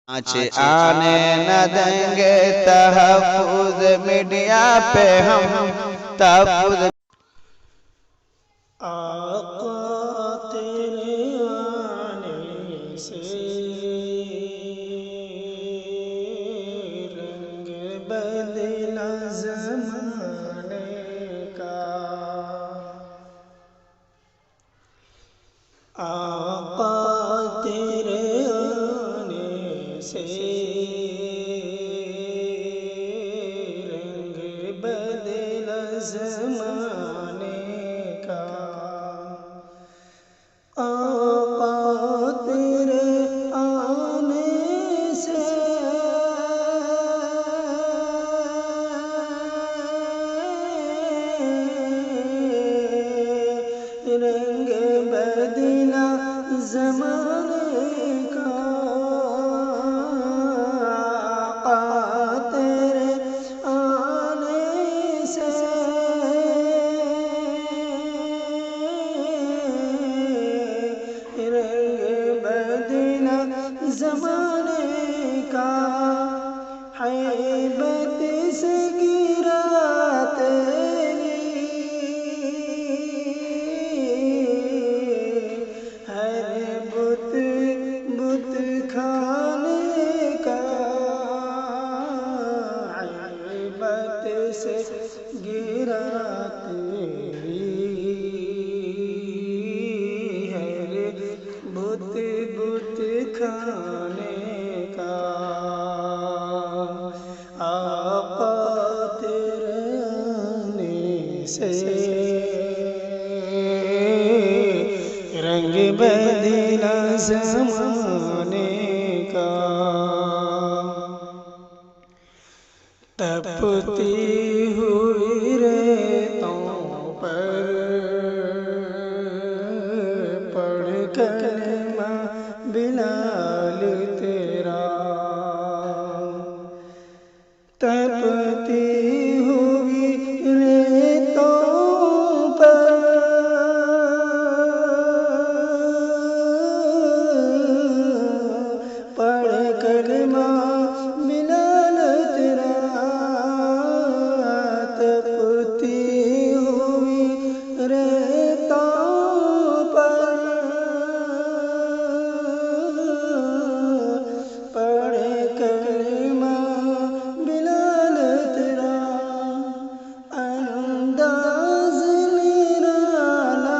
آنے نہ دیں گے تحفظ میڈیا پہ ہم تحفظ آقا تیرے آنے سے رنگ بدلا زمانے کا آقا تیرے آنے سے رنگ بدلا زمانے کا آقا تیرے آنے سے رنگ بدلا زمانے کا آقا تیرے آنے سے رنگ بدلا زمانے کا ہیبت سے گرا تیری ہر بت کھانے کا ہیبت سے گرا تیری ہر بت کھانے کا آقا تیرے آنے سے رنگ بدلا زمانے کا تپتی ہوئی ریتوں پر پڑھ کلمہ بلال تیرا تپتی ہوئی ریتوں پر پڑھ کلمہ بلال تیرا تپتی ہوئی ریتوں پر پڑھ کلمہ بلال تیرا انداز نرالا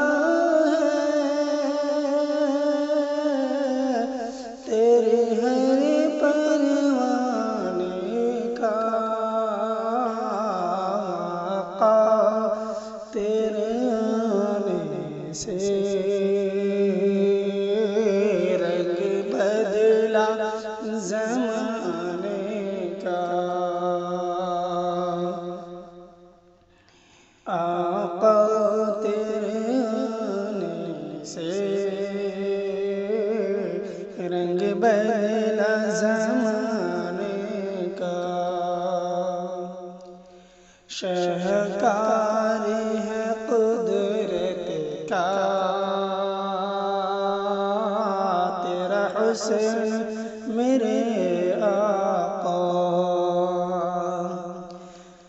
ہے تیرے ہر پروانے کا آقا تیرے آنے سے رنگ بدلا زمانے کا آقا تیرے آنے سے رنگ بدلا زمانے کا شاہکار ہے قدرت کا تیرا حسن میرے آقا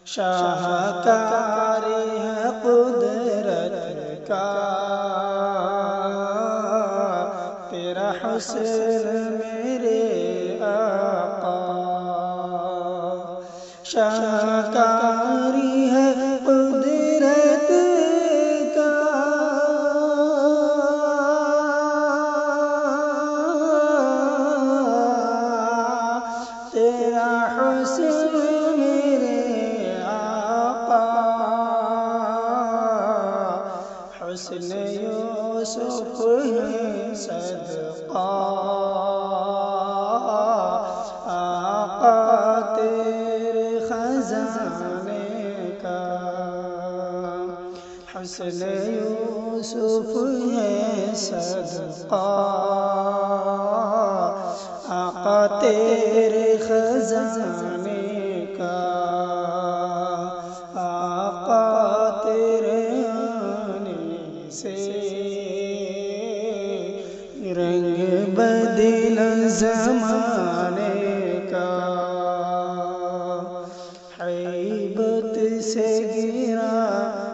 شاہکار ہے قدرت کا تیرا حسن میرے آقا شاہکاری ہے قدرت کا تیرا حسن میرے آقا حسن یوسف ہے صدقہ آقا تیرے خزانے کا حسن یوسف ہے صدقہ آقا تیرے خزانے کا آقا تیرے آنے سے رنگ بدلا زمانے تیرا